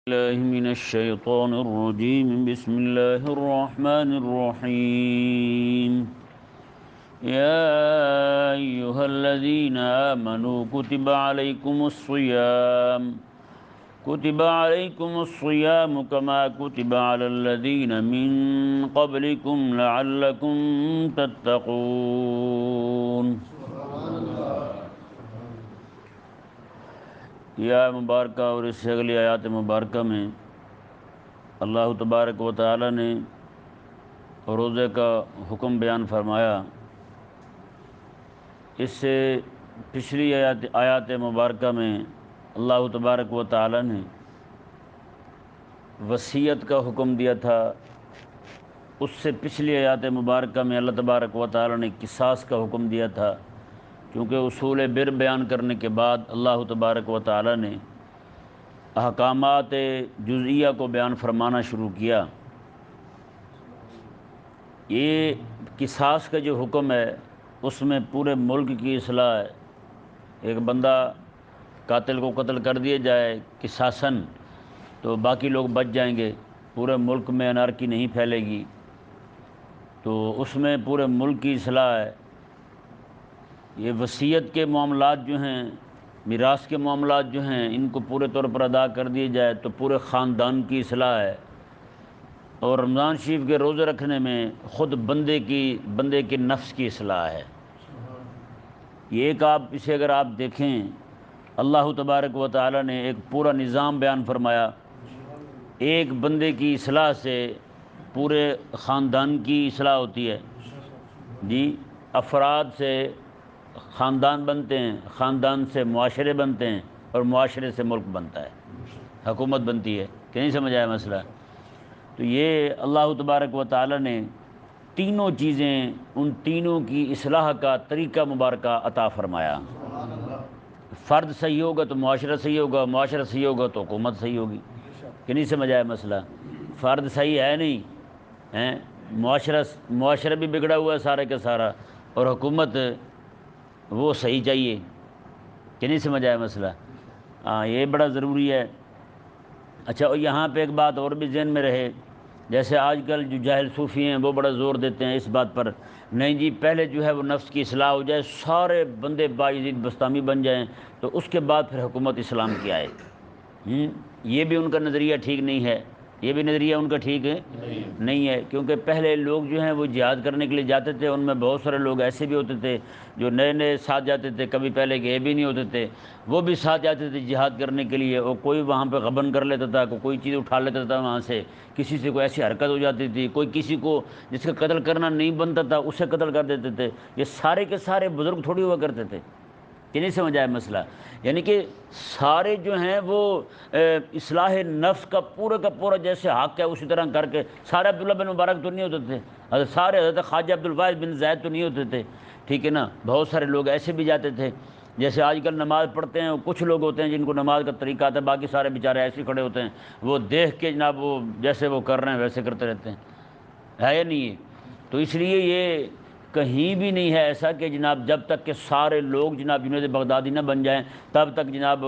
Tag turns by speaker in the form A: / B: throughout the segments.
A: الله من الشيطان الرجيم. بسم الله الرحمن الرحيم. يا أيها الذين آمنوا كتب عليكم الصيام كما كتب على الذين من قبلكم لعلكم تتقون. یہ آیت مبارکہ اور اس سے اگلی آیات مبارکہ میں اللہ تبارک و تعالی نے روزے کا حکم بیان فرمایا. اس سے پچھلی آیات مبارکہ میں اللہ تبارک و تعالی نے وصیت کا حکم دیا تھا. اس سے پچھلی آیات مبارکہ میں اللہ تبارک و تعالی نے قصاص کا حکم دیا تھا. کیونکہ اصول بر بیان کرنے کے بعد اللہ تبارک و تعالی نے احکامات جزئیہ کو بیان فرمانا شروع کیا. یہ قصاص کا جو حکم ہے اس میں پورے ملک کی اصلاح ہے. ایک بندہ قاتل کو قتل کر دیا جائے قصاصاً تو باقی لوگ بچ جائیں گے، پورے ملک میں انارکی نہیں پھیلے گی. تو اس میں پورے ملک کی اصلاح ہے. یہ وصیت کے معاملات جو ہیں، میراث کے معاملات جو ہیں، ان کو پورے طور پر ادا کر دیے جائے تو پورے خاندان کی اصلاح ہے. اور رمضان شریف کے روزے رکھنے میں خود بندے کے نفس کی اصلاح ہے. یہ ایک اسے اگر آپ دیکھیں، اللہ تبارک و تعالی نے ایک پورا نظام بیان فرمایا. ایک بندے کی اصلاح سے پورے خاندان کی اصلاح ہوتی ہے. جی، افراد سے خاندان بنتے ہیں، خاندان سے معاشرے بنتے ہیں، اور معاشرے سے ملک بنتا ہے، حکومت بنتی ہے. کہ نہیں سمجھ آیا مسئلہ؟ تو یہ اللہ تبارک و تعالی نے تینوں چیزیں، ان تینوں کی اصلاح کا طریقہ مبارکہ عطا فرمایا. فرد صحیح ہوگا تو معاشرہ صحیح ہوگا، معاشرہ صحیح ہوگا تو حکومت صحیح ہوگی. کہ نہیں سمجھ آیا مسئلہ؟ فرد صحیح ہے نہیں ہیں، معاشرہ بھی بگڑا ہوا ہے سارے کا سارا، اور حکومت وہ صحیح چاہیے. کہ نہیں سمجھ آیا مسئلہ؟ یہ بڑا ضروری ہے. اچھا، اور یہاں پہ ایک بات اور بھی ذہن میں رہے. جیسے آج کل جو جاہل صوفی ہیں وہ بڑا زور دیتے ہیں اس بات پر، نہیں جی پہلے جو ہے وہ نفس کی اصلاح ہو جائے، سارے بندے باعزید بستامی بن جائیں، تو اس کے بعد پھر حکومت اسلام کی آئے. یہ بھی ان کا نظریہ ٹھیک نہیں ہے. یہ بھی نظریہ ان کا ٹھیک نہیں ہے. کیونکہ پہلے لوگ جو ہیں وہ جہاد کرنے کے لیے جاتے تھے، ان میں بہت سارے لوگ ایسے بھی ہوتے تھے جو نئے ساتھ جاتے تھے، کبھی پہلے گئے بھی نہیں ہوتے تھے، وہ بھی ساتھ جاتے تھے جہاد کرنے کے لیے. اور کوئی وہاں پہ غبن کر لیتا تھا، کوئی چیز اٹھا لیتا تھا وہاں سے، کسی سے کوئی ایسی حرکت ہو جاتی تھی، کوئی کسی کو جس کا قتل کرنا نہیں بنتا تھا اسے قتل کر دیتے تھے. یہ سارے کے سارے بزرگ تھوڑی ہوا کرتے تھے. کہ نہیں سمجھ آیا مسئلہ؟ یعنی کہ سارے جو ہیں وہ اصلاح نفس کا پورا جیسے حق ہے اسی طرح کر کے، سارے عبداللہ بن مبارک تو نہیں ہوتے تھے، سارے حضرت خواجہ عبدالواحد بن زید تو نہیں ہوتے تھے. ٹھیک ہے نا؟ بہت سارے لوگ ایسے بھی جاتے تھے. جیسے آج کل نماز پڑھتے ہیں، کچھ لوگ ہوتے ہیں جن کو نماز کا طریقہ آتا ہے، باقی سارے بیچارے ایسے کھڑے ہوتے ہیں، وہ دیکھ کے جناب وہ جیسے وہ کر رہے ہیں ویسے کرتے رہتے ہیں. ہے یا نہیں ہے؟ تو اس لیے یہ کہیں بھی نہیں ہے ایسا کہ جناب جب تک کہ سارے لوگ جناب جنید بغدادی نہ بن جائیں تب تک جناب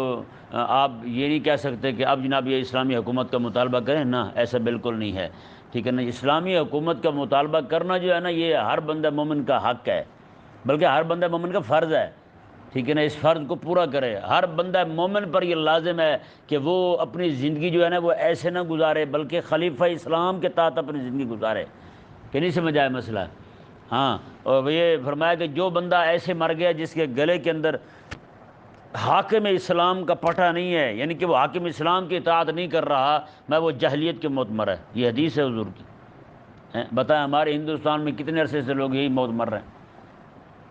A: آپ یہ نہیں کہہ سکتے کہ اب جناب یہ اسلامی حکومت کا مطالبہ کریں. نہ، ایسا بالکل نہیں ہے. ٹھیک ہے نا؟ اسلامی حکومت کا مطالبہ کرنا جو ہے نا، یہ ہر بندہ مومن کا حق ہے، بلکہ ہر بندہ مومن کا فرض ہے. ٹھیک ہے نا؟ اس فرض کو پورا کرے. ہر بندہ مومن پر یہ لازم ہے کہ وہ اپنی زندگی جو ہے نا وہ ایسے نہ گزارے، بلکہ خلیفہ اسلام کے تحت اپنی زندگی گزارے. کہ نہیں سمجھ آیا مسئلہ؟ ہاں. اور یہ فرمایا کہ جو بندہ ایسے مر گیا جس کے گلے کے اندر حاکم اسلام کا پٹا نہیں ہے، یعنی کہ وہ حاکم اسلام کی اطاعت نہیں کر رہا، میں وہ جاہلیت کی موت مرا ہے. یہ حدیث ہے حضور کی. بتائیں ہمارے ہندوستان میں کتنے عرصے سے لوگ یہی موت مر رہے ہیں.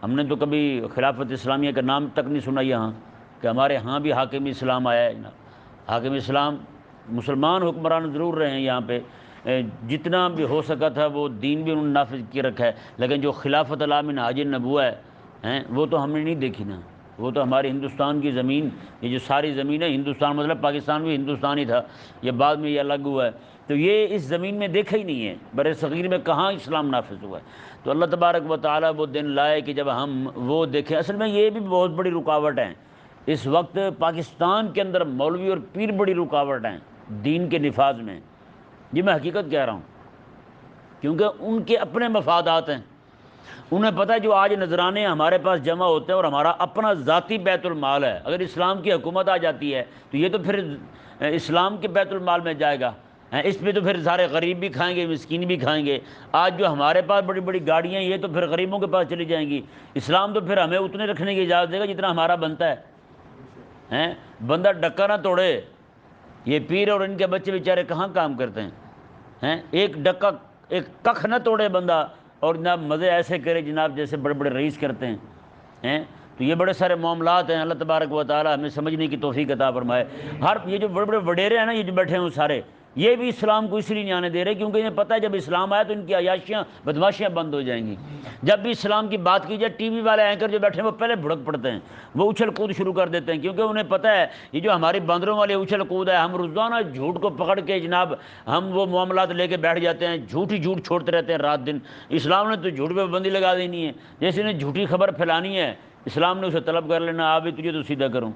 A: ہم نے تو کبھی خلافت اسلامیہ کا نام تک نہیں سنا یہاں کہ ہمارے ہاں بھی حاکم اسلام آیا ہے. حاکم اسلام مسلمان حکمران ضرور رہے ہیں یہاں پہ، جتنا بھی ہو سکا تھا وہ دین بھی انہوں نے نافذ کی رکھا ہے، لیکن جو خلافت علی منہاج النبوہ ہے وہ تو ہم نے نہیں دیکھی نا. وہ تو ہمارے ہندوستان کی زمین، یہ جو ساری زمین ہے، ہندوستان مطلب پاکستان بھی ہندوستان ہی تھا، یہ بعد میں یہ الگ ہوا ہے، تو یہ اس زمین میں دیکھا ہی نہیں ہے. بر صغیر میں کہاں اسلام نافذ ہوا ہے؟ تو اللہ تبارک و تعالیٰ وہ دن لائے کہ جب ہم وہ دیکھیں. اصل میں یہ بھی بہت بڑی رکاوٹ ہیں اس وقت پاکستان کے اندر، مولوی اور پیر بڑی رکاوٹ ہیں. دین کے نفاذ میں، یہ میں حقیقت کہہ رہا ہوں، کیونکہ ان کے اپنے مفادات ہیں۔ انہیں پتہ ہے جو آج نذرانے ہمارے پاس جمع ہوتے ہیں اور ہمارا اپنا ذاتی بیت المال ہے، اگر اسلام کی حکومت آ جاتی ہے تو یہ تو پھر اسلام کے بیت المال میں جائے گا، اس پہ تو پھر سارے غریب بھی کھائیں گے، مسکین بھی کھائیں گے۔ آج جو ہمارے پاس بڑی بڑی گاڑیاں ہیں یہ تو پھر غریبوں کے پاس چلی جائیں گی۔ اسلام تو پھر ہمیں اتنے رکھنے کی اجازت دے گا جتنا ہمارا بنتا ہے۔ بندہ ڈکا نہ توڑے، یہ پیر اور ان کے بچے بیچارے کہاں کام کرتے ہیں؟ ایک ڈکا، ایک ککھ نہ توڑے بندہ، اور جناب مزے ایسے کرے جناب جیسے بڑے بڑے رئیس کرتے ہیں۔ تو یہ بڑے سارے معاملات ہیں، اللہ تبارک و تعالی ہمیں سمجھنے کی توفیق عطا فرمائے۔ یہ جو بڑے بڑے وڈیرے ہیں نا، یہ جو بیٹھے ہیں سارے، یہ بھی اسلام کو اس لیے نہیں آنے دے رہے کیونکہ انہیں پتہ ہے جب اسلام آیا تو ان کی عیاشیاں بدماشیاں بند ہو جائیں گی۔ جب بھی اسلام کی بات کی جائے، ٹی وی والے اینکر جو بیٹھے ہیں وہ پہلے بھڑک پڑتے ہیں، وہ اچھل کود شروع کر دیتے ہیں، کیونکہ انہیں پتہ ہے یہ جو ہماری باندروں والی اچھل کود ہے، ہم روزانہ جھوٹ کو پکڑ کے جناب ہم وہ معاملات لے کے بیٹھ جاتے ہیں، جھوٹ ہی جھوٹ چھوڑتے رہتے ہیں رات دن۔ اسلام نے تو جھوٹ پہ پابندی لگا دینی ہے، جیسے انہیں جھوٹی خبر پھیلانی ہے اسلام نے اسے طلب کر لینا، آپ بھی تجھے تو سیدھا کروں۔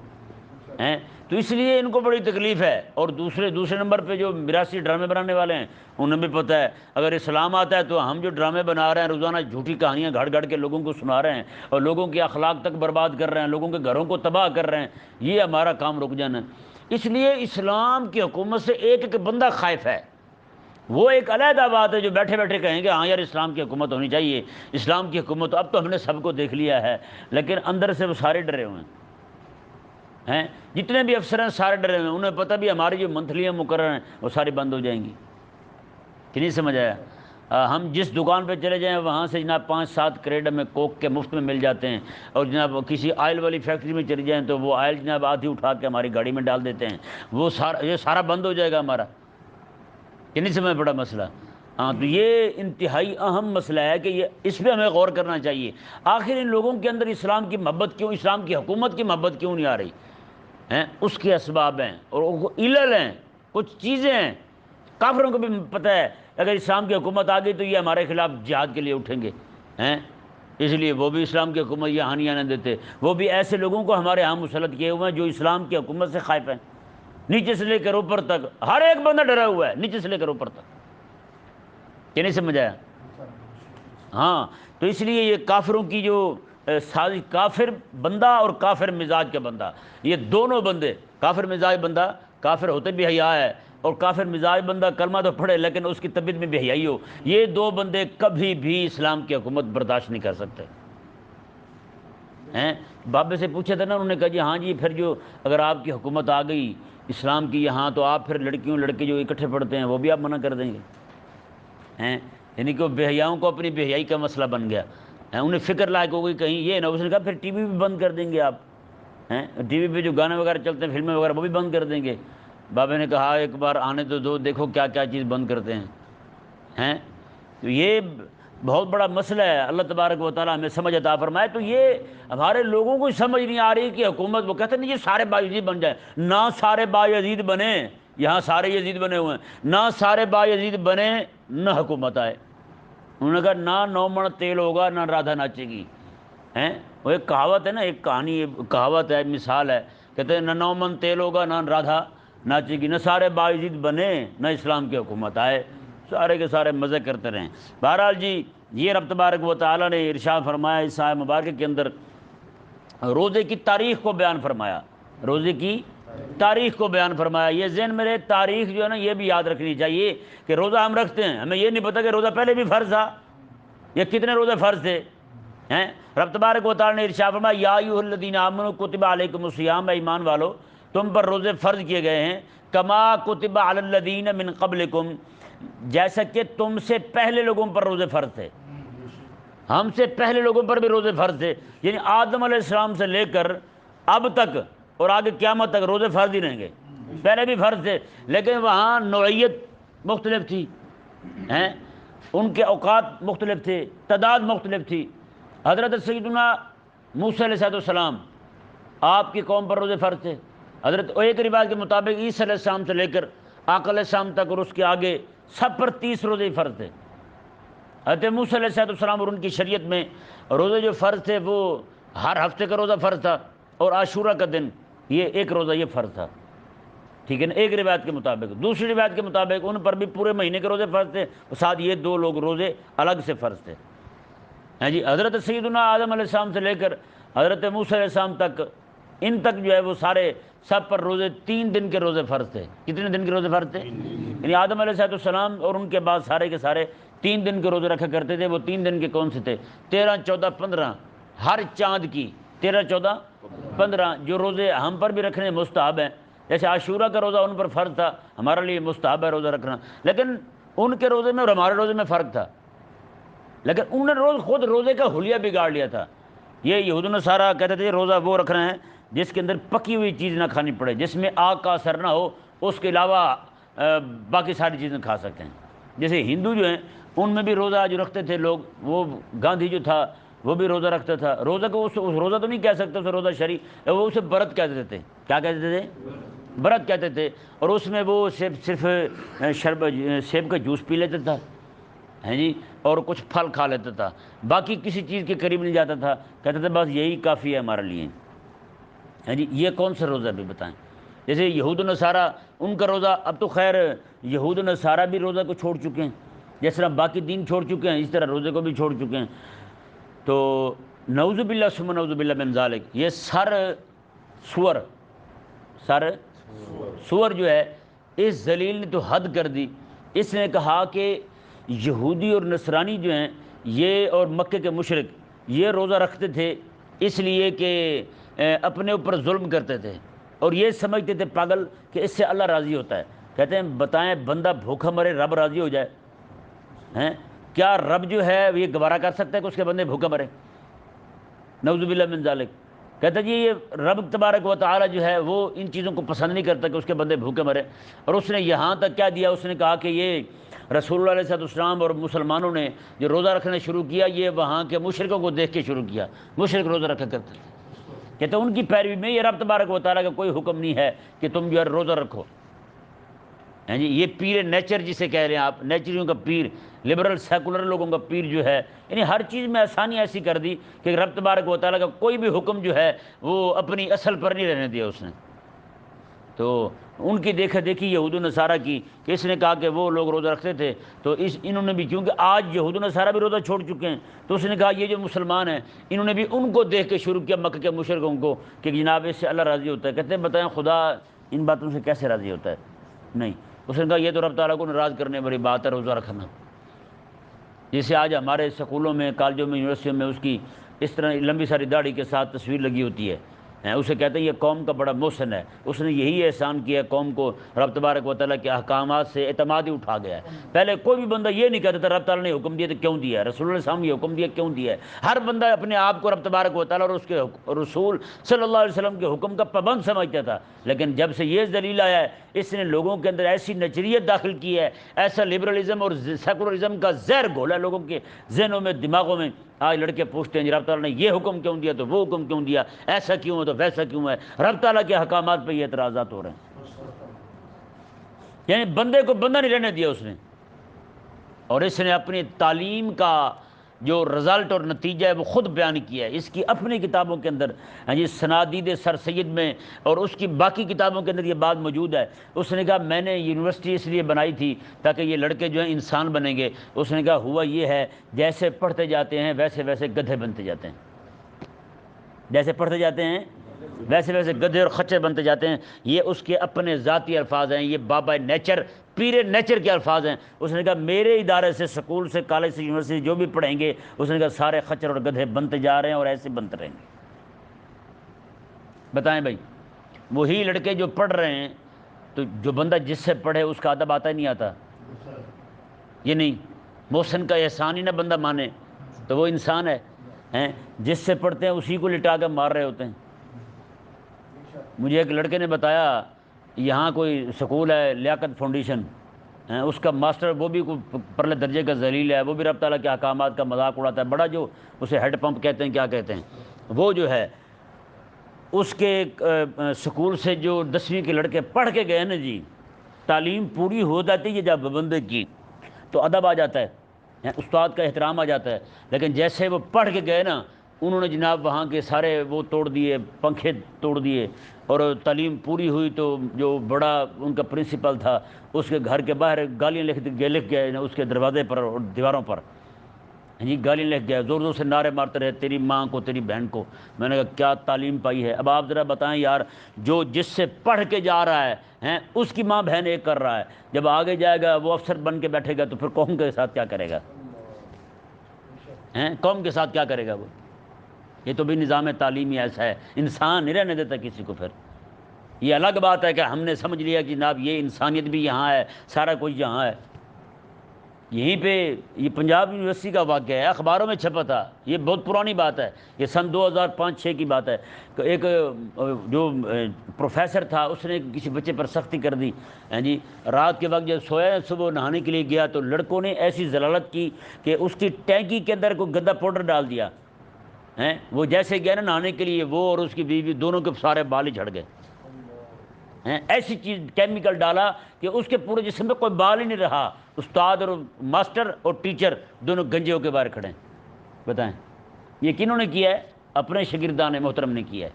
A: تو اس لیے ان کو بڑی تکلیف ہے۔ اور دوسرے نمبر پہ جو میراثی ڈرامے بنانے والے ہیں انہیں بھی پتہ ہے اگر اسلام آتا ہے تو ہم جو ڈرامے بنا رہے ہیں روزانہ جھوٹی کہانیاں گھڑ گھڑ کے لوگوں کو سنا رہے ہیں اور لوگوں کے اخلاق تک برباد کر رہے ہیں، لوگوں کے گھروں کو تباہ کر رہے ہیں، یہ ہمارا کام رک جانا ہے۔ اس لیے اسلام کی حکومت سے ایک ایک بندہ خائف ہے۔ وہ ایک علیحدہ بات ہے جو بیٹھے بیٹھے کہیں گے ہاں یار اسلام کی حکومت ہونی چاہیے، اسلام کی حکومت، اب تو ہم نے سب کو دیکھ لیا ہے، لیکن اندر سے وہ سارے ڈرے ہوئے ہیں۔ جتنے بھی افسر ہیں سارے ڈرے ہوئے ہیں، انہیں پتہ بھی ہماری جو منتھلیاں مقرر ہیں وہ ساری بند ہو جائیں گی۔ کہ نہیں سمجھ آیا؟ ہم جس دکان پہ چلے جائیں وہاں سے جناب 5-7 کریٹ ہمیں کوک کے مفت میں مل جاتے ہیں، اور جناب کسی آئل والی فیکٹری میں چلے جائیں تو وہ آئل جناب آدھی اٹھا کے ہماری گاڑی میں ڈال دیتے ہیں، وہ یہ سارا بند ہو جائے گا ہمارا۔ کہ نہیں سمجھ پڑا مسئلہ؟ تو یہ انتہائی اہم مسئلہ ہے کہ اس پہ ہمیں غور کرنا چاہیے۔ آخر ان لوگوں کے اندر اسلام کی محبت کیوں، اسلام کی حکومت کی محبت کیوں نہیں آ رہی؟ اس کے اسباب ہیں اور علل ہیں، کچھ چیزیں ہیں۔ کافروں کو بھی پتہ ہے اگر اسلام کی حکومت آ گئی تو یہ ہمارے خلاف جہاد کے لیے اٹھیں گے، اس لیے وہ بھی اسلام کی حکومت یہاں نہیں آنے دیتے۔ وہ بھی ایسے لوگوں کو ہمارے ہاں مسلط کیے ہوئے ہیں جو اسلام کی حکومت سے خائف ہیں، نیچے سے لے کر اوپر تک ہر ایک بندہ ڈرا ہوا ہے، نیچے سے لے کر اوپر تک۔ کہ نہیں سمجھ آیا؟ تو اس لیے یہ کافروں کی جو سازش، کافر بندہ اور کافر مزاج کا بندہ، یہ دونوں بندے، کافر مزاج بندہ کافر ہوتے بھی حیا ہے، اور کافر مزاج بندہ کلمہ تو پڑھے لیکن اس کی طبیعت میں بے حیائی ہو، یہ دو بندے کبھی بھی اسلام کی حکومت برداشت نہیں کر سکتے۔ بابے سے پوچھا تھا نا، انہوں نے کہا جی ہاں جی، پھر جو اگر آپ کی حکومت آ گئی اسلام کی یہاں تو آپ پھر لڑکیوں لڑکے جو اکٹھے پڑھتے ہیں وہ بھی آپ منع کر دیں گے؟ یعنی کہ بے حیاؤں کو اپنی بے حیائی کا مسئلہ بن گیا، انہیں فکر لائق ہو گئی کہیں یہ نہ، اس نے کہا پھر ٹی وی بھی بند کر دیں گے آپ، ٹی وی پہ جو گانے وغیرہ چلتے ہیں فلمیں وغیرہ وہ بھی بند کر دیں گے۔ بابے نے کہا ایک بار آنے تو دو، دیکھو کیا کیا چیز بند کرتے ہیں۔ تو یہ بہت بڑا مسئلہ ہے، اللہ تبارک و تعالیٰ ہمیں سمجھ عطا فرمائے۔ تو یہ ہمارے لوگوں کو سمجھ نہیں آ رہی کہ حکومت، وہ کہتے ہیں نہیں یہ سارے بایزید بن جائیں، نہ سارے بایزید بنے، یہاں سارے یزید بنے ہوئے ہیں، نہ سارے بایزید بنے نہ حکومت آئے۔ انہوں نے کہا نہ 9 من تیل ہوگا نہ رادھا ناچے گی۔ وہ ایک کہاوت ہے نا، ایک کہانی، کہاوت ہے، مثال ہے، کہتے ہیں نہ 9 من تیل ہوگا نہ رادھا ناچے گی، نہ سارے بایزید بنے نہ اسلام کی حکومت آئے، سارے کے سارے مزے کرتے رہیں۔ بہرحال جی یہ رب تبارک و تعالیٰ نے ارشاد فرمایا اس آیت مبارکہ کے اندر، روزے کی تاریخ کو بیان فرمایا، روزے کی تاریخ کو بیان فرمایا۔ یہ ذہن میں رہے، تاریخ جو ہے نا یہ بھی یاد رکھنی چاہیے کہ روزہ ہم رکھتے ہیں، ہمیں یہ نہیں پتہ کہ روزہ پہلے بھی فرض تھا، یہ کتنے روزے فرض تھے۔ رب تبارک و تعالیٰ نے ارشاد فرمایا یا ایھا الذین آمنوا کتب علیکم الصیام، ایمان والو تم پر روزے فرض کیے گئے ہیں، کما کتب علی الذین من قبلکم، جیسا کہ تم سے پہلے لوگوں پر روزے فرض تھے، ہم سے پہلے لوگوں پر بھی روزے فرض تھے، یعنی آدم علیہ السلام سے لے کر اب تک اور آگے قیامت تک روزے فرض ہی رہیں گے، پہلے بھی فرض تھے، لیکن وہاں نوعیت مختلف تھی، ان کے اوقات مختلف تھے، تعداد مختلف تھی۔ حضرت سیدنا موسیٰ علیہ السلام آپ کی قوم پر روزے فرض تھے، حضرت ایک روایت کے مطابق عیسیٰ علیہ السلام سے لے کر آقا علیہ السلام تک اور اس کے آگے سب پر 30 روزے فرض تھے۔ حضرت موسیٰ علیہ السلام اور ان کی شریعت میں روزے جو فرض تھے وہ ہر ہفتے کا روزہ فرض تھا، اور عاشورہ کا دن یہ ایک روزہ یہ فرض تھا۔ ٹھیک ہے نا، ایک روایت کے مطابق۔ دوسری روایت کے مطابق ان پر بھی پورے مہینے کے روزے فرض تھے، ساتھ یہ 2 لوگ روزے الگ سے فرض تھے۔ ہیں جی، حضرت سیدنا آدم علیہ السلام سے لے کر حضرت موسیٰ علیہ السلام تک، ان تک جو ہے وہ سارے سب پر روزے 3 دن کے روزے فرض تھے۔ کتنے دن کے روزے فرض تھے؟ یعنی آدم علیہ السلام اور ان کے بعد سارے کے سارے 3 دن کے روزے رکھا کرتے تھے۔ وہ 3 دن کے کون سے تھے؟ 13، 14، 15 ہر چاند کی 13، 14، 15 جو روزے ہم پر بھی رکھنے مستحب ہیں۔ جیسے عاشورہ کا روزہ ان پر فرض تھا، ہمارے لیے مستحب ہے روزہ رکھنا، لیکن ان کے روزے میں اور ہمارے روزے میں فرق تھا۔ لیکن انہوں نے خود روزے کا حلیہ بگاڑ لیا تھا۔ یہ یہود و نصارہ کہتے تھے روزہ وہ رکھنا ہے جس کے اندر پکی ہوئی چیز نہ کھانی پڑے، جس میں آگ کا اثر نہ ہو، اس کے علاوہ باقی ساری چیزیں کھا سکتے ہیں۔ جیسے ہندو جو ہیں ان میں بھی روزہ جو رکھتے تھے لوگ، وہ گاندھی جو تھا وہ بھی روزہ رکھتا تھا۔ روزہ کو اس روزہ تو نہیں کہہ سکتے اسے روزہ شرعی، وہ اسے برت کہتے تھے۔ کیا کہتے تھے؟ برت کہتے تھے۔ اور اس میں وہ صرف سیب کا جوس پی لیتا تھا، ہیں جی، اور کچھ پھل کھا لیتا تھا، باقی کسی چیز کے قریب نہیں جاتا تھا، کہتے تھے بس یہی کافی ہے ہمارے لیے۔ ہیں جی، یہ کون سا روزہ بھی بتائیں؟ جیسے یہود و نصارہ ان کا روزہ، اب تو خیر یہود و نصارہ بھی روزہ کو چھوڑ چکے ہیں، جس طرح باقی دین چھوڑ چکے ہیں اس طرح روزے کو بھی چھوڑ چکے ہیں۔ تو نعوذ باللہ ثم نعوذ باللہ من ذالک، یہ سور جو ہے اس ذلیل نے تو حد کر دی۔ اس نے کہا کہ یہودی اور نصرانی جو ہیں یہ اور مکے کے مشرک یہ روزہ رکھتے تھے اس لیے کہ اپنے اوپر ظلم کرتے تھے، اور یہ سمجھتے تھے پاگل کہ اس سے اللہ راضی ہوتا ہے۔ کہتے ہیں بتائیں بندہ بھوکا مرے رب راضی ہو جائے؟ ہیں کیا رب جو ہے یہ گوارا کر سکتا ہے کہ اس کے بندے بھوکا مرے؟ نعوذ باللہ من ذالک۔ کہتا جی یہ رب تبارک و تعالی جو ہے وہ ان چیزوں کو پسند نہیں کرتا کہ اس کے بندے بھوکے مرے۔ اور اس نے یہاں تک کیا دیا، اس نے کہا کہ یہ رسول اللہ علیہ السلام اور مسلمانوں نے جو روزہ رکھنا شروع کیا یہ وہاں کے مشرکوں کو دیکھ کے شروع کیا۔ مشرک روزہ رکھا کرتے تھے، کہتے ان کی پیروی میں یہ رب تبارک و تعالیٰ کا کوئی حکم نہیں ہے کہ تم جو ہے روزہ رکھو۔ ہیں جی، یہ پیر نیچر جسے کہہ رہے ہیں آپ، نیچریوں کا پیر، لبرل سیکولر لوگوں کا پیر جو ہے، یعنی ہر چیز میں آسانی ایسی کر دی کہ رب تبارک و تعالیٰ کا کوئی بھی حکم جو ہے وہ اپنی اصل پر نہیں رہنے دیا اس نے۔ تو ان کی دیکھا دیکھی یہود و نصارہ کی کہ اس نے کہا کہ وہ لوگ روزہ رکھتے تھے تو انہوں نے بھی، کیونکہ آج یہود و نصارہ بھی روزہ چھوڑ چکے ہیں، تو اس نے کہا یہ جو مسلمان ہیں انہوں نے بھی ان کو دیکھ کے شروع کیا، مکہ کے مشرکوں کو، کہ جناب اس سے اللہ راضی ہوتا ہے۔ کہتے ہیں بتائیں خدا ان باتوں سے کیسے راضی ہوتا ہے؟ نہیں، اس نے کہا یہ تو رب تعالیٰ کو ناراض کرنے والی بات ہے روزہ رکھنا۔ جیسے آج ہمارے سکولوں میں، کالجوں میں، یونیورسٹیوں میں اس کی اس طرح لمبی ساری داڑھی کے ساتھ تصویر لگی ہوتی ہے، اسے کہتے ہیں یہ قوم کا بڑا محسن ہے، اس نے یہی احسان کیا ہے قوم کو، رب تبارک و تعالیٰ کے احکامات سے اعتماد ہی اٹھا گیا ہے۔ پہلے کوئی بھی بندہ یہ نہیں کہتا تھا رب تعالیٰ نے حکم دیا تو کیوں دیا ہے، رسول اللہ علیہ وسلم نے حکم دیا کیوں دیا ہے۔ ہر بندہ اپنے آپ کو رب تبارک و تعالیٰ اور اس کے رسول صلی اللہ علیہ وسلم کے حکم کا پابند سمجھتا تھا، لیکن جب سے یہ ذلیل آیا ہے اس نے لوگوں کے اندر ایسی نظریت داخل کی ہے، ایسا لبرلزم اور سیکولرزم کا زہر گھولا لوگوں کے ذہنوں میں، دماغوں میں۔ آج لڑکے پوچھتے ہیں رب تعالیٰ نے یہ حکم کیوں دیا تو وہ حکم کیوں دیا، ایسا کیوں ہے تو ویسا کیوں ہے، رب تعالیٰ کے احکامات پہ یہ اعتراضات ہو رہے ہیں۔ یعنی بندے کو بندہ نہیں رہنے دیا اس نے، اور اس نے اپنی تعلیم کا جو رزلٹ اور نتیجہ ہے وہ خود بیان کیا ہے، اس کی اپنی کتابوں کے اندر، یہ سنادید سر سید میں اور اس کی باقی کتابوں کے اندر یہ بات موجود ہے۔ اس نے کہا میں نے یونیورسٹی اس لیے بنائی تھی تاکہ یہ لڑکے جو ہیں انسان بنیں گے۔ اس نے کہا ہوا یہ ہے جیسے پڑھتے جاتے ہیں ویسے ویسے گدھے بنتے جاتے ہیں، جیسے پڑھتے جاتے ہیں ویسے ویسے گدھے اور خچر بنتے جاتے ہیں۔ یہ اس کے اپنے ذاتی الفاظ ہیں، یہ بابا نیچر، پیر نیچر کے الفاظ ہیں۔ اس نے کہا میرے ادارے سے، سکول سے، کالج سے، یونیورسٹی جو بھی پڑھیں گے، اس نے کہا سارے خچر اور گدھے بنتے جا رہے ہیں اور ایسے بنتے رہیں گے۔ بتائیں بھائی، وہی لڑکے جو پڑھ رہے ہیں، تو جو بندہ جس سے پڑھے اس کا ادب آتا ہی نہیں آتا؟ یہ نہیں، محسن کا احسان ہی نہ بندہ مانے تو وہ انسان ہے، جس سے پڑھتے ہیں اسی کو لٹا کے مار رہے ہوتے ہیں۔ مجھے ایک لڑکے نے بتایا یہاں کوئی سکول ہے لیاقت فاؤنڈیشن، اس کا ماسٹر وہ بھی پرلے درجے کا ذلیل ہے، وہ بھی رب تعالیٰ کے احکامات کا مذاق اڑاتا ہے، بڑا جو اسے ہیڈ پمپ کہتے ہیں، کیا کہتے ہیں وہ جو ہے، اس کے سکول سے جو 10ویں کے لڑکے پڑھ کے گئے نا جی، تعلیم پوری ہو جاتی ہے جب بندے کی تو ادب آ جاتا ہے، استاد کا احترام آ جاتا ہے، لیکن جیسے وہ پڑھ کے گئے نا انہوں نے جناب وہاں کے سارے وہ توڑ دیے، پنکھے توڑ دیے، اور تعلیم پوری ہوئی تو جو بڑا ان کا پرنسپل تھا اس کے گھر کے باہر گالیاں لکھ گئے اس کے دروازے پر اور دیواروں پر، جی گالیاں لکھ گیا، زور زور سے نعرے مارتے رہے، تیری ماں کو، تیری بہن کو۔ میں نے کہا کیا تعلیم پائی ہے؟ اب آپ ذرا بتائیں یار، جو جس سے پڑھ کے جا رہا ہے اس کی ماں بہن ایک کر رہا ہے، جب آگے جائے گا وہ افسر بن کے بیٹھے گا تو پھر قوم کے ساتھ کیا کرے گا؟ قوم کے ساتھ کیا کرے گا وہ؟ یہ تو بھی نظام تعلیمی ایسا ہے، انسان نہیں رہنے دیتا کسی کو۔ پھر یہ الگ بات ہے کہ ہم نے سمجھ لیا کہ جناب یہ انسانیت بھی یہاں ہے، سارا کچھ یہاں ہے۔ یہیں پہ یہ پنجاب یونیورسٹی کا واقعہ ہے، اخباروں میں چھپا تھا، یہ بہت پرانی بات ہے، یہ سن 2005-6 کی بات ہے کہ ایک جو پروفیسر تھا اس نے کسی بچے پر سختی کر دی، جی رات کے وقت جب سویا، صبح نہانے کے لیے گیا تو لڑکوں نے ایسی ضلالت کی کہ اس کی ٹینکی کے اندر کوئی گندا پاؤڈر ڈال دیا، وہ جیسے گیا نا نہانے کے لیے، وہ اور اس کی بیوی دونوں کے سارے بال ہی جھڑ گئے، ایسی چیز کیمیکل ڈالا کہ اس کے پورے جسم میں کوئی بال ہی نہیں رہا۔ استاد اور ماسٹر اور ٹیچر دونوں گنجے ہو کے باہر کھڑے ہیں۔ بتائیں یہ کنہوں نے کیا ہے؟ اپنے شاگردان محترم نے کیا ہے،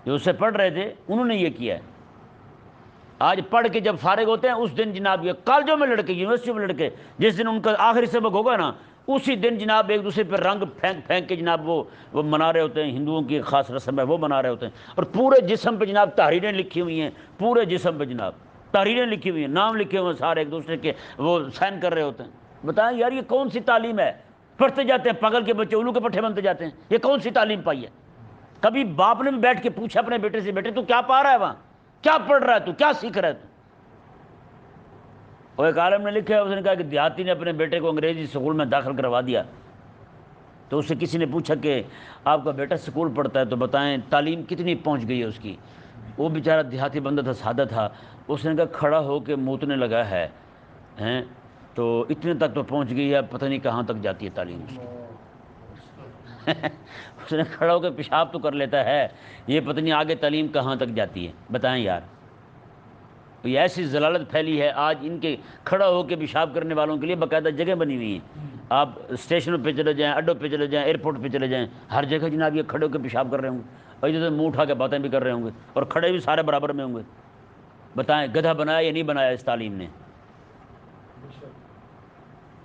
A: جو اس سے پڑھ رہے تھے انہوں نے یہ کیا ہے۔ آج پڑھ کے جب فارغ ہوتے ہیں اس دن جناب یہ کالجوں میں لڑکے، یونیورسٹیوں میں لڑکے، جس دن ان کا آخری سبق ہوگا نا اسی دن جناب ایک دوسرے پہ رنگ پھینک کے جناب وہ منا رہے ہوتے ہیں، ہندوؤں کی خاص رسم ہے وہ منا رہے ہوتے ہیں، اور پورے جسم پہ جناب تحریریں لکھی ہوئی ہیں، پورے جسم پہ جناب تحریریں لکھی ہوئی ہیں، نام لکھے ہوئے ہیں، سارے ایک دوسرے کے وہ سائن کر رہے ہوتے ہیں۔ بتائیں یار یہ کون سی تعلیم ہے؟ پڑھتے جاتے ہیں پاگل کے بچے، الو کے پٹھے بنتے جاتے ہیں، یہ کون سی تعلیم پائی ہے؟ کبھی باپ نے بھی بیٹھ کے پوچھا اپنے بیٹے سے، بیٹے تو کیا پا رہا ہے وہاں، کیا پڑھ رہا ہے تو، کیا سیکھ رہا ہے تو؟ اور ایک عالم نے لکھا ہے، اس نے کہا کہ دیہاتی نے اپنے بیٹے کو انگریزی اسکول میں داخل کروا دیا، تو اس سے کسی نے پوچھا کہ آپ کا بیٹا اسکول پڑھتا ہے تو بتائیں تعلیم کتنی پہنچ گئی ہے اس کی؟ وہ بیچارہ دیہاتی بندہ تھا، سادہ تھا، اس نے کہا کھڑا ہو کے موتنے لگا ہے تو اتنے تک تو پہنچ گئی ہے، پتہ نہیں کہاں تک جاتی ہے تعلیم اس کی۔ اس نے کھڑا ہو کے پیشاب تو کر لیتا ہے، یہ پتہ نہیں آگے تعلیم کہاں تک جاتی ہے۔ بتائیں یار یہ ایسی ضلالت پھیلی ہے، آج ان کے کھڑا ہو کے پیشاب کرنے والوں کے لیے باقاعدہ جگہ بنی ہوئی ہیں۔ آپ اسٹیشنوں پہ چلے جائیں، اڈوں پہ چلے جائیں، ایئرپورٹ پہ چلے جائیں، ہر جگہ جناب یہ کھڑے ہو کے پیشاب کر رہے ہوں گے، اور ادھر منہ اٹھا کے باتیں بھی کر رہے ہوں گے، اور کھڑے بھی سارے برابر میں ہوں گے۔ بتائیں گدھا بنایا یا نہیں بنایا اس تعلیم نے؟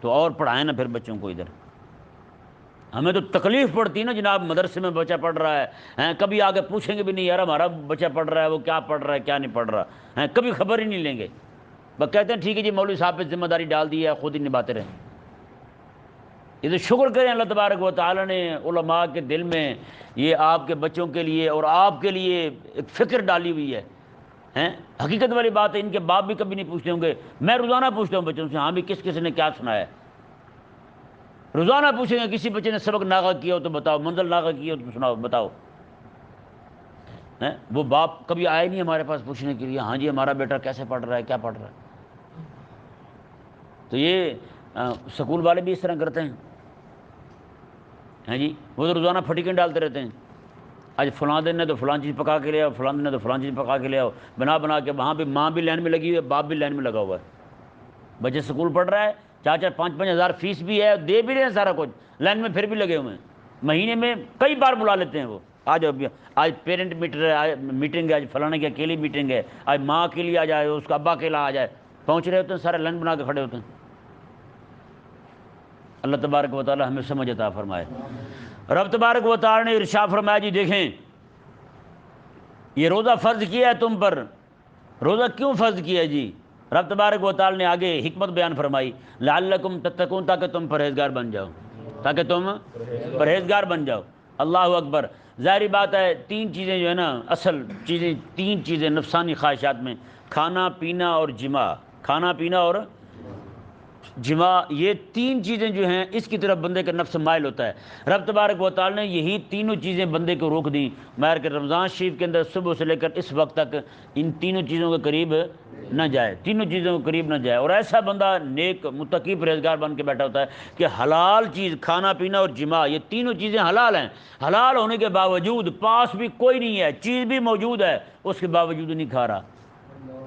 A: تو اور پڑھائیں نا پھر بچوں کو ادھر۔ ہمیں تو تکلیف پڑتی ہے نا جناب، مدرسے میں بچہ پڑھ رہا ہے، کبھی آگے پوچھیں گے بھی نہیں یار ہمارا بچہ پڑھ رہا ہے وہ کیا پڑھ رہا ہے کیا نہیں پڑھ رہا، کبھی خبر ہی نہیں لیں گے، بس کہتے ہیں ٹھیک ہے جی مولوی صاحب پہ ذمہ داری ڈال دی ہے، خود ہی نبھاتے رہیں۔ یہ تو شکر کریں اللہ تبارک و تعالیٰ نے علماء کے دل میں یہ آپ کے بچوں کے لیے اور آپ کے لیے ایک فکر ڈالی ہوئی ہے۔ حقیقت والی بات ہے، ان کے باپ بھی کبھی نہیں پوچھتے ہوں گے، میں روزانہ پوچھتا ہوں بچوں سے، ہاں بھی کس نے کیا سنایا ہے، روزانہ پوچھیں گے کسی بچے نے سبق ناغہ کیا ہو تو بتاؤ، منزل ناغہ کیا ہو تو سناؤ، بتاؤ۔ وہ باپ کبھی آئے نہیں ہمارے پاس پوچھنے کے لیے، ہاں جی ہمارا بیٹا کیسے پڑھ رہا ہے، کیا پڑھ رہا ہے۔ تو یہ سکول والے بھی اس طرح کرتے ہیں، ہاں جی وہ تو روزانہ پھٹکیں ڈالتے رہتے ہیں، آج فلاں دن نے تو فلاں چیز پکا کے لے آؤ، فلاں دن نے تو فلاں چیز پکا کے لے آؤ، بنا کے وہاں بھی ماں بھی لائن میں لگی ہوئی ہے، باپ بھی لائن میں لگا ہوا ہے، بچے سکول پڑھ رہا ہے، 4-5 ہزار فیس بھی ہے، دے بھی رہے ہیں سارا کچھ، لائن میں پھر بھی لگے ہوئے ہیں، مہینے میں کئی بار بلا لیتے ہیں وہ، آج پیرنٹ میٹنگ ہے، آج فلانے کی اکیلی میٹنگ ہے، آج ماں کے لیے آ جائے، اس کا ابا اکیلا آ جائے، پہنچ رہے ہوتے ہیں سارے لائن بنا کے کھڑے ہوتے ہیں۔ اللہ تبارک و تعالی ہمیں سمجھ عطا فرمائے۔ رب تبارک و تعالی نے ارشاد فرمایا جی دیکھیں یہ روزہ فرض کیا ہے تم پر، روزہ کیوں فرض کیا ہے جی؟ رب تبارک و تعالی نے آگے حکمت بیان فرمائی، لعلکم تتقون، تاکہ تم پرہیزگار بن جاؤ، تاکہ تم پرہیزگار بن جاؤ۔ اللہ اکبر۔ ظاہری بات ہے 3 چیزیں جو ہے نا اصل چیزیں، 3 چیزیں نفسانی خواہشات میں، کھانا پینا اور جماع، کھانا پینا اور جماع، یہ 3 چیزیں جو ہیں اس کی طرف بندے کا نفس مائل ہوتا ہے۔ رب تبارک و تعالی نے یہی تینوں چیزیں بندے کو روک دیں، مگر کہ رمضان شریف کے اندر صبح سے لے کر اس وقت تک ان تینوں چیزوں کے قریب نہ جائے، تینوں چیزوں کے قریب نہ جائے، اور ایسا بندہ نیک متقی پرہیزگار بن کے بیٹھا ہوتا ہے کہ حلال چیز کھانا پینا اور جماع، یہ تینوں چیزیں حلال ہیں، حلال ہونے کے باوجود پاس بھی کوئی نہیں ہے، چیز بھی موجود ہے، اس کے باوجود نہیں کھا رہا،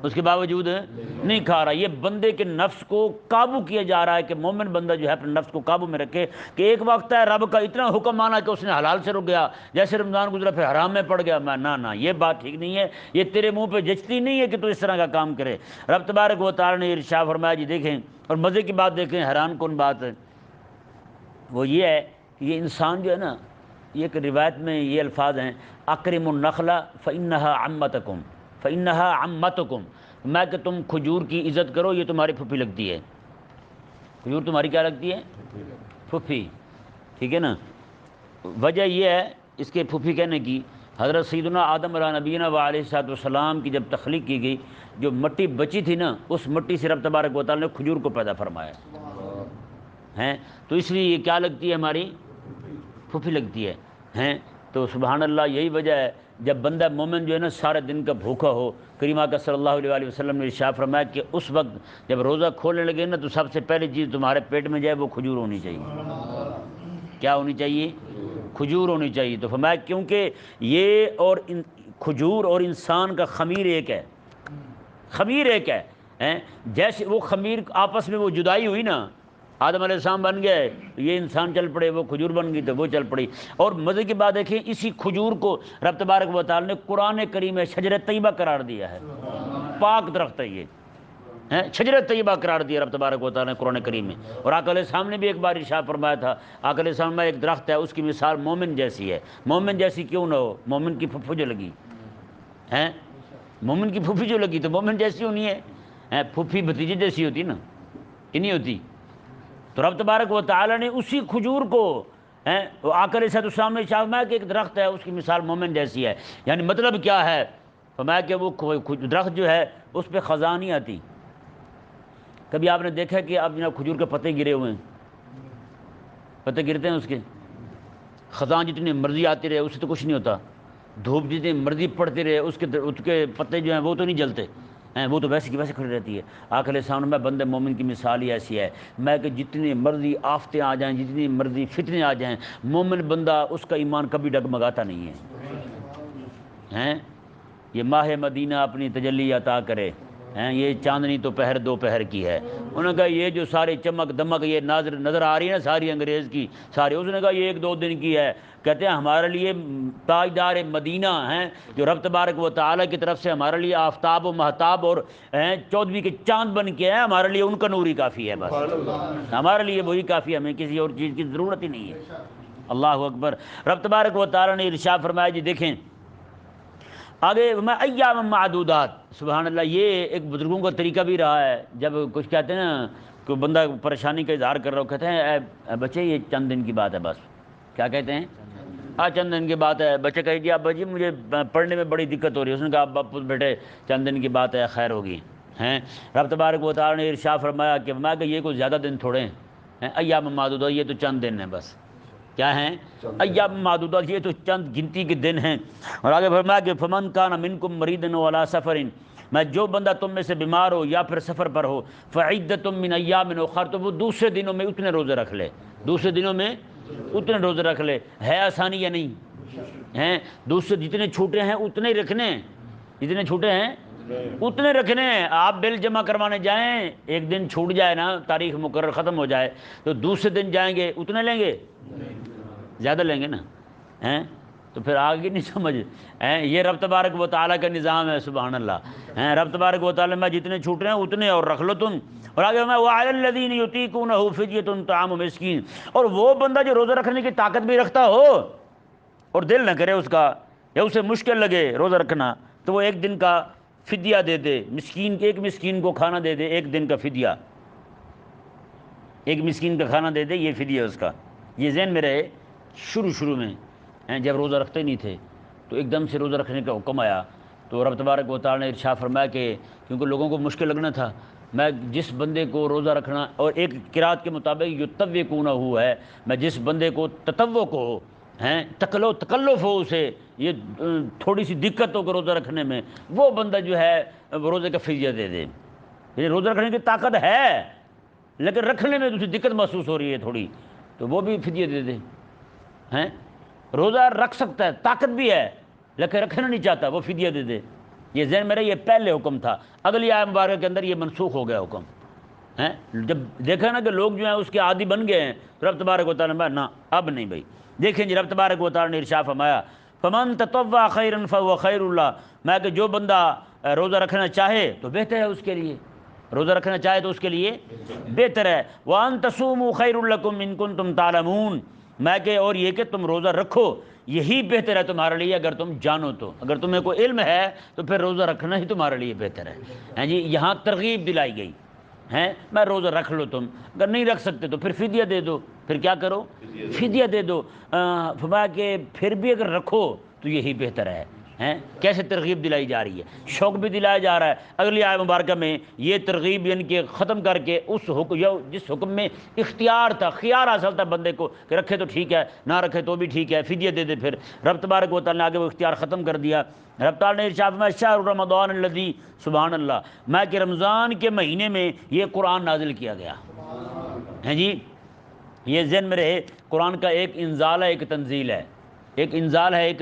A: اس کے باوجود نہیں کھا رہا۔ یہ بندے کے نفس کو قابو کیا جا رہا ہے کہ مومن بندہ جو ہے اپنے نفس کو قابو میں رکھے کہ ایک وقت ہے رب کا اتنا حکم مانا کہ اس نے حلال سے رک گیا، جیسے رمضان گزرا پھر حرام میں پڑ گیا۔ نہ یہ بات ٹھیک نہیں ہے، یہ تیرے منہ پہ جچتی نہیں ہے کہ تو اس طرح کا کام کرے۔ رب تبارک و تعالی نے ارشاد فرمایا جی دیکھیں، اور مزے کی بات دیکھیں، حیران کن بات ہے وہ یہ ہے کہ یہ انسان جو ہے نا، یہ ایک روایت میں یہ الفاظ ہیں، اکرم النخل فانها عمتکم فانها عمتکم، میں کہ تم کھجور کی عزت کرو، یہ تمہاری پھوپھی لگتی ہے۔ کھجور تمہاری کیا لگتی ہے؟ پھوپھی، ٹھیک ہے نا۔ وجہ یہ ہے اس کے پھوپھی کہنے کی، حضرت سیدنا آدم علیہ نبینا و علیہ السلام کی جب تخلیق کی گئی، جو مٹی بچی تھی نا، اس مٹی سے رب تبارک و تعالی نے کھجور کو پیدا فرمایا ہیں، تو اس لیے یہ کیا لگتی ہے؟ ہماری پھوپھی لگتی ہے ہیں۔ تو سبحان اللہ، یہی وجہ ہے جب بندہ مومن جو ہے نا سارے دن کا بھوکا ہو، کریم آقا صلی اللہ علیہ وآلہ وسلم نے ارشاد فرمایا کہ اس وقت جب روزہ کھولنے لگے نا تو سب سے پہلی چیز تمہارے پیٹ میں جائے وہ کھجور ہونی چاہیے۔ کیا ہونی چاہیے؟ کھجور ہونی چاہیے۔ تو فرمایا کیونکہ یہ اور کھجور اور انسان کا خمیر ایک ہے، خمیر ایک ہے ہیں؟ جیسے وہ خمیر آپس میں وہ جدائی ہوئی نا، آدم علیہ السلام بن گئے، یہ انسان چل پڑے، وہ کھجور بن گئی تو وہ چل پڑی۔ اور مزے کی بات دیکھیں، اسی کھجور کو رب تبارک و تعالی نے قرآن کریم میں شجر طیبہ قرار دیا ہے، پاک درخت ہے یہ، شجر طیبہ قرار دیا رب تبارک و تعالی نے قرآن کریم میں۔ اور آقا علیہ السلام نے بھی ایک بار ارشاد فرمایا تھا، آقا علیہ السلام میں ایک درخت ہے، اس کی مثال مومن جیسی ہے۔ مومن جیسی کیوں نہ ہو؟ مومن کی پھپھی جو لگی ہیں، مومن کی پھوپھی جو لگی تو مومن جیسی ہونی ہے، پھوپھی بھتیجے جیسی ہوتی نا، کہ نہیں ہوتی؟ تو رب تبارک و تعالی نے اسی کھجور کو آقا علیہ السلام نے فرمایا کہ ایک درخت ہے، اس کی مثال مومن جیسی ہے۔ یعنی مطلب کیا ہے؟ فرمایا کہ وہ درخت جو ہے اس پہ خزاں نہیں آتی۔ کبھی آپ نے دیکھا کہ اب جناب کھجور کے پتے گرے ہوئے ہیں، پتے گرتے ہیں اس کے، خزاں جتنی مرضی آتی رہے اس سے تو کچھ نہیں ہوتا، دھوپ جتنی مرضی پڑتی رہے اس کے پتے جو ہیں وہ تو نہیں جلتے ہیں، وہ تو ویسے کی ویسے کھڑی رہتی ہے۔ آقا علیہ السلام میں بندے مومن کی مثال ہی ایسی ہے، میں کہ جتنی مرضی آفتیں آ جائیں، جتنی مرضی فتنے آ جائیں، مومن بندہ اس کا ایمان کبھی ڈگمگاتا نہیں ہے۔ یہ ماہ مدینہ اپنی تجلی عطا کرے، یہ چاندنی تو پہر دوپہر کی ہے۔ انہوں نے کہا یہ جو ساری چمک دمک یہ نظر آ رہی ہے نا ساری انگریز کی ساری، اس نے کہا یہ 1-2 دن کی ہے۔ کہتے ہیں ہمارے لیے تاجدار مدینہ ہیں جو رب تبارک و تعالی کی طرف سے ہمارے لیے آفتاب و مہتاب اور 14ویں کے چاند بن کے ہیں، ہمارے لیے ان کا نور ہی کافی ہے، بس ہمارے لیے وہی کافی ہے، ہمیں کسی اور چیز کی ضرورت ہی نہیں ہے۔ اللہ اکبر۔ رب تبارک و تعالی نے ارشاد فرمایا جی دیکھیں آگے، میں ایام معدودات، سبحان اللہ، یہ ایک بزرگوں کا طریقہ بھی رہا ہے۔ جب کچھ کہتے ہیں نا کہ بندہ پریشانی کا اظہار کر رہا ہو، کہتے ہیں اے بچے یہ چند دن کی بات ہے، بس کیا کہتے ہیں؟ چند دن کی بات ہے۔ بچے کہے جی ابا جی مجھے پڑھنے میں بڑی دقت ہو رہی ہے، اس نے کہا ابا بیٹے چند دن کی بات ہے، خیر ہوگی ہیں۔ رب تبارک و تعالی نے ارشاد فرمایا کہ یہ کوئی زیادہ دن تھوڑے ہیں، ایام معدودات، یہ تو چند دن ہیں، بس کیا ہیں؟ ایام معدودات، یہ تو چند گنتی کے دن ہیں۔ اور آگے فرمایا کہ فمن کان منکم مریضا وعلی سفر، میں جو بندہ تم میں سے بیمار ہو یا پھر سفر پر ہو، فعدۃ من ایام اخر، تو وہ دوسرے دنوں میں اتنے روزے رکھ لے، دوسرے دنوں میں اتنے روزے رکھ لے۔ ہے آسانی یا نہیں ہیں؟ دوسرے جتنے چھوٹے ہیں اتنے ہی رکھنے، جتنے چھوٹے ہیں اتنے رکھنے ہیں۔ آپ بل جمع کروانے جائیں، ایک دن چھوٹ جائے نا، تاریخ مقرر ختم ہو جائے تو دوسرے دن جائیں گے، اتنے لیں گے؟ زیادہ لیں گے نا، تو پھر آگے نہیں سمجھ۔ یہ رب تبارک و تعالیٰ کا نظام ہے، سبحان اللہ۔ رب تبارک و تعالیٰ میں جتنے چھوٹ رہے ہیں اتنے اور رکھ لو تم۔ اور آگے میں وَعَلَى الَّذِينَ يُطِيقُونَهُ فِدْيَةٌ طَعَامُ مِسْكِينٍ، اور وہ بندہ جو روزہ رکھنے کی طاقت بھی رکھتا ہو اور دل نہ کرے اس کا، یا اسے مشکل لگے روزہ رکھنا، تو وہ ایک دن کا فدیہ دے دے، مسکین ایک مسکین کو کھانا دے دے، ایک دن کا فدیہ، ایک مسکین کا کھانا دے دے، یہ فدیہ اس کا۔ یہ ذہن میں رہے، شروع میں جب روزہ رکھتے نہیں تھے تو ایک دم سے روزہ رکھنے کا حکم آیا، تو رب تبارک و تعالی نے ارشاد فرمایا کہ کیونکہ لوگوں کو مشکل لگنا تھا، میں جس بندے کو روزہ رکھنا، اور ایک قرات کے مطابق یطوقونہ ہے، میں جس بندے کو تطوق ہو، تکلف ہو، اسے یہ تھوڑی سی دقت ہو کہ روزہ رکھنے میں، وہ بندہ جو ہے روزے کا فدیہ دے دے۔ یعنی روزہ رکھنے کی طاقت ہے لیکن رکھنے میں دوسری دقت محسوس ہو رہی ہے تھوڑی، تو وہ بھی فدیہ دے دے۔ روزہ رکھ سکتا ہے، طاقت بھی ہے لیکن رکھنا نہیں چاہتا، وہ فدیہ دے دے۔ یہ ذہن میں رہے یہ پہلے حکم تھا، اگلی آیت مبارکہ کے اندر یہ منسوخ ہو گیا حکم ہیں۔ جب دیکھا نا کہ لوگ جو ہیں اس کے عادی بن گئے ہیں، رب تبارک و تعالیٰ نے نہ اب نہیں بھائی۔ دیکھیں جی رب تبارک و تعالیٰ نے ارشاد فرمایا فمن تطوع خیرا فهو خیر اللہ، میں کہ جو بندہ روزہ رکھنا چاہے تو بہتر ہے اس کے لیے، روزہ رکھنا چاہے تو اس کے لیے بہتر ہے۔ وَأَن تَصُومُوا خَيْرٌ لَكُمْ إِن كُنتُمْ تَعْلَمُونَ، میں کہ اور یہ کہ تم روزہ رکھو یہی بہتر ہے تمہارے لیے اگر تم جانو تو، اگر تمہیں کوئی علم ہے تو پھر روزہ رکھنا ہی تمہارے لیے بہتر ہے۔ ہیں جی یہاں ترغیب دلائی گئی ہیں، میں روزہ رکھ لو تم، اگر نہیں رکھ سکتے تو پھر فدیہ دے دو، پھر کیا کرو فدیہ دے دو۔ فرمایا کہ پھر بھی اگر رکھو تو یہی بہتر ہے۔ ہیں کیسے ترغیب دلائی جا رہی ہے، شوق بھی دلایا جا رہا ہے۔ اگلی آیت مبارکہ میں یہ ترغیب یعنی کہ ختم کر کے اس حکم یا جس حکم میں اختیار تھا، خیار حاصل تھا بندے کو کہ رکھے تو ٹھیک ہے، نہ رکھے تو بھی ٹھیک ہے، فدیہ دے دے، پھر رب تبارک و تعالیٰ نے آگے وہ اختیار ختم کر دیا۔ رب تعالیٰ نے ارشاد فرمایا شہر رمضان الذی، سبحان اللہ، میں کہ رمضان کے مہینے میں یہ قرآن نازل کیا گیا ہیں جی۔ یہ ذہن میں رہے قرآن کا ایک انزال ہے ایک تنزیل ہے، ایک انزال ہے ایک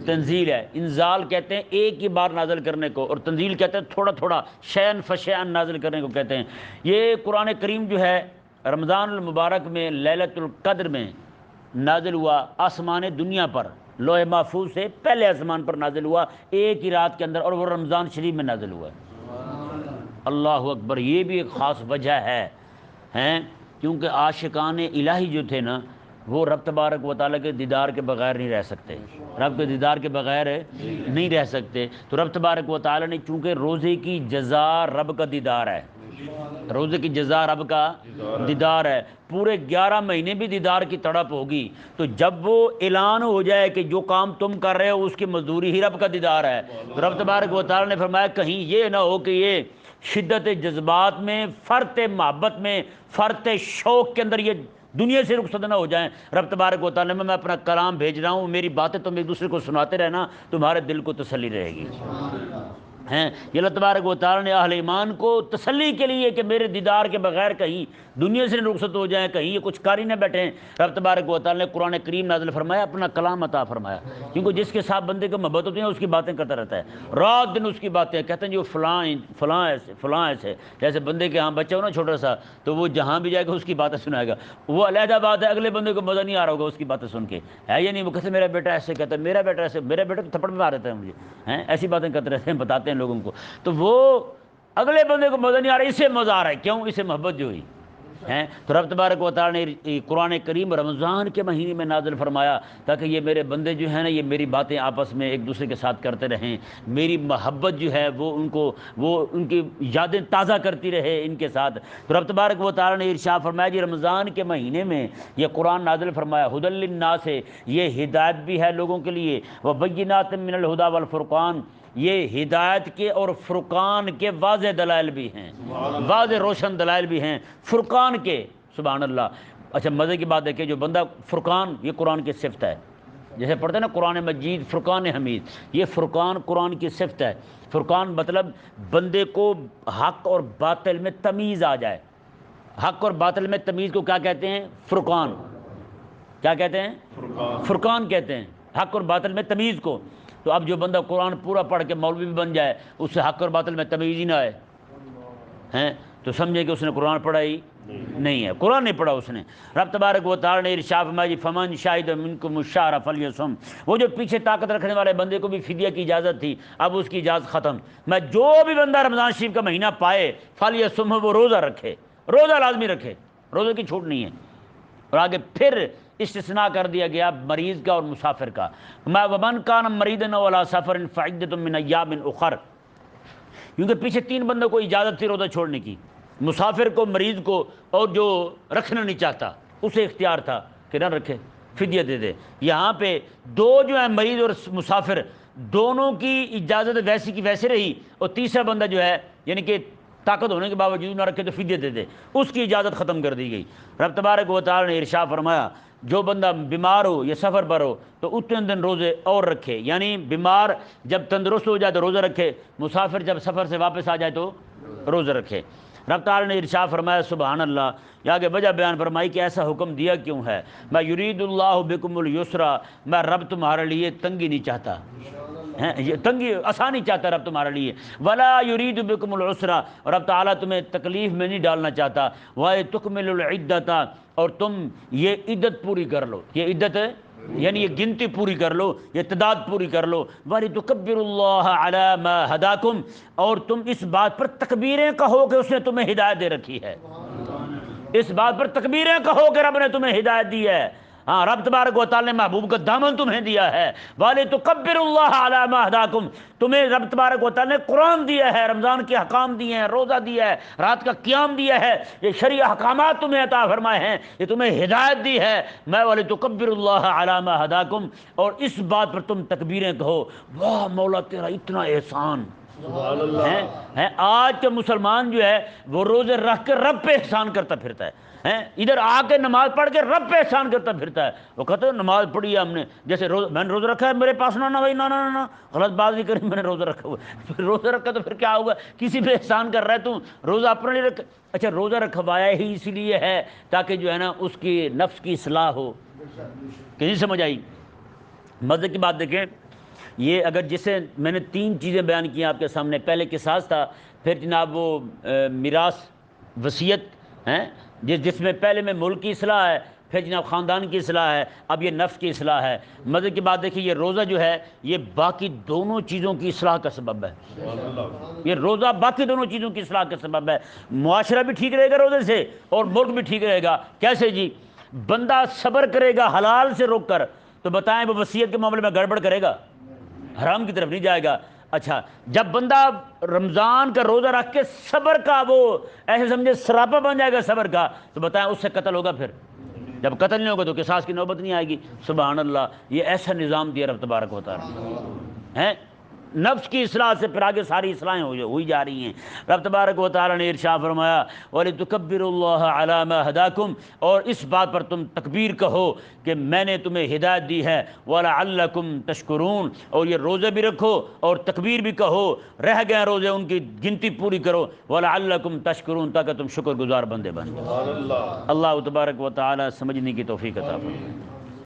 A: تنزیل ہے۔ انزال کہتے ہیں ایک ہی بار نازل کرنے کو، اور تنزیل کہتے ہیں تھوڑا تھوڑا شیئن فشیئن نازل کرنے کو کہتے ہیں۔ یہ قرآن کریم جو ہے رمضان المبارک میں لیلۃ القدر میں نازل ہوا، آسمان دنیا پر لوح محفوظ سے پہلے آسمان پر نازل ہوا ایک ہی رات کے اندر، اور وہ رمضان شریف میں نازل ہوا ہے۔ اللہ اکبر، یہ بھی ایک خاص وجہ ہے ہیں کیونکہ عاشقان الہی جو تھے نا وہ رب تبارک و تعالیٰ کے دیدار کے بغیر نہیں رہ سکتے، رب کے دیدار کے بغیر نہیں رہ سکتے۔ تو رب تبارک و تعالیٰ نے چونکہ روزے کی جزا رب کا دیدار ہے، روزے کی جزا رب کا دیدار ہے، پورے 11 مہینے بھی دیدار کی تڑپ ہوگی، تو جب وہ اعلان ہو جائے کہ جو کام تم کر رہے ہو اس کی مزدوری ہی رب کا دیدار ہے، تو رب تبارک و تعالیٰ نے فرمایا کہیں یہ نہ ہو کہ یہ شدت جذبات میں، فرط محبت میں، فرط شوق کے اندر یہ دنیا سے رخصت نہ ہو جائیں۔ رب تبارک و تعالیٰ میں اپنا کلام بھیج رہا ہوں، میری باتیں تم ایک دوسرے کو سناتے رہنا، تمہارے دل کو تسلی رہے گی ہیں۔ یہ اللہ تبارک و تعالیٰ نے اہل ایمان کو تسلی کے لیے کہ میرے دیدار کے بغیر کہیں دنیا سے رخصت ہو جائیں، کہیں یہ کچھ کاری نہ بیٹھیں، رب تبارک و تعالیٰ نے قرآن کریم نازل فرمایا، اپنا کلام عطا فرمایا، کیونکہ جس کے ساتھ بندے کو محبت ہوتی ہے اس کی باتیں کرتا رہتا ہے، رات دن اس کی باتیں کہتے ہیں جو فلاں ایسے جیسے بندے کے ہاں بچہ ہو نا چھوٹا سا، تو وہ جہاں بھی جائے گا اس کی باتیں سنائے گا، وہ علیحدہ بات ہے، اگلے بندے کو مزہ نہیں آ رہا ہوگا اس کی باتیں سن کے، ہے یا نہیں؟ وہ کہتے ہیں میرا بیٹا ایسے کہتا ہے، میرا بیٹا ایسے، میرا بیٹا تھپڑ میں مار دیتا ہے مجھے، ہیں ایسی باتیں کرتے رہتے ہیں، بتاتے ہیں لوگوں کو، تو وہ اگلے بندے کو مزہ نہیں آ رہا، اسے مزہ آ رہا ہے، کیوں؟ اسے محبت جو ہوئی ہیں۔ تو رب تبارک و تعالیٰ نے قرآن کریم رمضان کے مہینے میں نازل فرمایا تاکہ یہ میرے بندے جو ہیں نا یہ میری باتیں آپس میں ایک دوسرے کے ساتھ کرتے رہیں، میری محبت جو ہے وہ ان کی یادیں تازہ کرتی رہے ان کے ساتھ۔ تو رب تبارک و تعالیٰ نے ارشاد فرمایا جی رمضان کے مہینے میں یہ قرآن نازل فرمایا، ھدی للناس، یہ ہدایت بھی ہے لوگوں کے لیے، وبینات من الہدی والفرقان، یہ ہدایت کے اور فرقان کے واضح دلائل بھی ہیں، واضح روشن دلائل بھی ہیں فرقان کے، سبحان اللہ۔ اچھا مزے کی بات ہے کہ جو بندہ فرقان، یہ قرآن کی صفت ہے، جیسے پڑھتے ہیں نا قرآن مجید فرقان حمید، یہ فرقان قرآن کی صفت ہے۔ فرقان مطلب بندے کو حق اور باطل میں تمیز آ جائے، حق اور باطل میں تمیز کو کیا کہتے ہیں؟ فرقان، کیا کہتے ہیں؟ فرقان کہتے ہیں حق اور باطل میں تمیز کو۔ تو اب جو بندہ قرآن پورا پڑھ کے مولوی بھی بن جائے، اس سے حق اور باطل میں تمیز ہی نہ آئے ہیں تو سمجھے کہ اس نے قرآن پڑھا ہی نہیں ہے، قرآن نہیں پڑھا اس نے۔ رب تبارک و تعالیٰ نے ارشاد فرمایا فمن شہد منکم الشہر فلیصم، وہ جو پیچھے طاقت رکھنے والے بندے کو بھی فدیہ کی اجازت تھی، اب اس کی اجازت ختم، میں جو بھی بندہ رمضان شریف کا مہینہ پائے فلیصم، وہ روزہ رکھے، روزہ لازمی رکھے، روزے کی چھوٹ نہیں ہے۔ اور آگے پھر استثناء کر دیا گیا مریض کا اور مسافر کا، ومن کان مریضا او علی سفر فعدۃ من ایام اخر، کیونکہ پیچھے 3 بندوں کو اجازت تھی روزہ چھوڑنے کی، مسافر کو، مریض کو، اور جو رکھنا نہیں چاہتا اسے اختیار تھا کہ نہ رکھے، فدیہ دے دے۔ یہاں پہ 2 جو ہیں مریض اور مسافر، دونوں کی اجازت ویسی کی ویسے رہی، اور تیسرا بندہ جو ہے یعنی کہ طاقت ہونے کے باوجود نہ رکھے تو فدیہ دے دے، اس کی اجازت ختم کر دی گئی۔ رب تبارک و تعالیٰ نے ارشاد فرمایا جو بندہ بیمار ہو یا سفر پر ہو تو اتنے دن روزے اور رکھے، یعنی بیمار جب تندرست ہو جائے تو روزہ رکھے، مسافر جب سفر سے واپس آ جائے تو روزہ رکھے۔ رب تعالیٰ نے ارشاد فرمایا سبحان اللہ، یا کہ وجہ بیان فرمائی کہ ایسا حکم دیا کیوں ہے، میں یرید اللہ بکم اليسر، میں رب تمہارے لیے تنگی نہیں چاہتا، ہیں، یہ تنگی آسانی چاہتا ہے رب تمہارے لیے، ولا یرید بکم العسر، اور رب تعالیٰ تمہیں تکلیف میں نہیں ڈالنا چاہتا، وَتُكْمِلُ الْعِدَّةَ، اور تم یہ عدت پوری کر لو، یہ عدت ہے یعنی یہ گنتی پوری کر لو، یہ تعداد پوری کر لو، وَلِتُكَبِّرُوا اللَّهَ عَلَى مَا هَدَاكُمْ، اور تم اس بات پر تکبیریں کہو کہ اس نے تمہیں ہدایت دے رکھی ہے، اس بات پر تکبیریں کہو کہ رب نے تمہیں ہدایت دی ہے، ہاں رب تبارک و تعالی نے محبوب کا دامن تمہیں دیا ہے، وَلِتُكَبِّرُوا اللَّهَ عَلَى مَا هَدَاكُمْ، تمہیں رب تبارک و تعالی نے قرآن دیا ہے، رمضان کے احکام دیے ہیں، روزہ دیا ہے، رات کا قیام دیا ہے، یہ شرعی احکامات تمہیں عطا فرمائے ہیں، یہ تمہیں ہدایت دی ہے، میں وَلِتُكَبِّرُوا اللَّهَ عَلَى مَا هَدَاكُمْ، اور اس بات پر تم تکبیریں کہو، واہ مولا تیرا اتنا احسان ہے۔ آج کے مسلمان جو ہے وہ روزے رکھ کے رب پہ احسان کرتا پھرتا ہے، ادھر آ کے نماز پڑھ کے رب پہ احسان کرتا پھرتا ہے، وہ کہتے ہیں نماز پڑھی ہے ہم نے، جیسے میں نے روزہ رکھا ہے میرے پاس نہ بھائی، نہ غلط بات نہیں کری، میں نے روزہ رکھا ہوا ہے، پھر روزہ رکھا تو پھر کیا ہوگا، کسی پہ احسان کر رہا ہے تو روزہ اپنے لیے رکھ، اچھا روزہ رکھوایا ہی اس لیے ہے تاکہ جو ہے نا اس کی نفس کی اصلاح ہو، کہ نہیں سمجھ آئی؟ مزے کی بات دیکھیں، یہ اگر جسے میں نے 3 چیزیں بیان کی آپ کے سامنے، پہلے قصاص تھا، پھر جناب وہ میراث وصیت ہیں جس میں پہلے میں ملک کی اصلاح ہے، پھر جناب خاندان کی اصلاح ہے، اب یہ نفس کی اصلاح ہے۔ مزے کی بات دیکھیے، یہ روزہ جو ہے یہ باقی دونوں چیزوں کی اصلاح کا سبب ہے، یہ روزہ باقی دونوں چیزوں کی اصلاح کا سبب ہے، معاشرہ بھی ٹھیک رہے گا روزے سے اور ملک بھی ٹھیک رہے گا۔ کیسے جی؟ بندہ صبر کرے گا حلال سے روک کر، تو بتائیں وہ وصیت کے معاملے میں گڑبڑ کرے گا؟ حرام کی طرف نہیں جائے گا۔ اچھا جب بندہ رمضان کا روزہ رکھ کے صبر کا وہ ایسے سمجھے سراپا بن جائے گا صبر کا، تو بتائیں اس سے قتل ہوگا؟ پھر جب قتل نہیں ہوگا تو قصاص کی نوبت نہیں آئے گی۔ سبحان اللہ، یہ ایسا نظام دیا رب تبارک و تعالی ہے۔ نفس کی اصلاح سے پھر آگے ساری اصلاحیں ہوئی جا رہی ہیں۔ رب تبارک و تعالی نے ارشاد فرمایا وَلِتُكَبِّرُوا اللَّهَ عَلَى مَا هَدَاكُمْ، اور اس بات پر تم تکبیر کہو کہ میں نے تمہیں ہدایت دی ہے، وَلَعَلَّكُمْ تَشْكُرُونَ، اور یہ روزے بھی رکھو اور تکبیر بھی کہو، رہ گئے روزے ان کی گنتی پوری کرو، وَلَعَلَّكُمْ تَشْكُرُونَ، تاکہ تم شکر گزار بندے بن جاؤ۔ اللہ تبارک و تعالی سمجھنے کی توفیق عطا فرمائے۔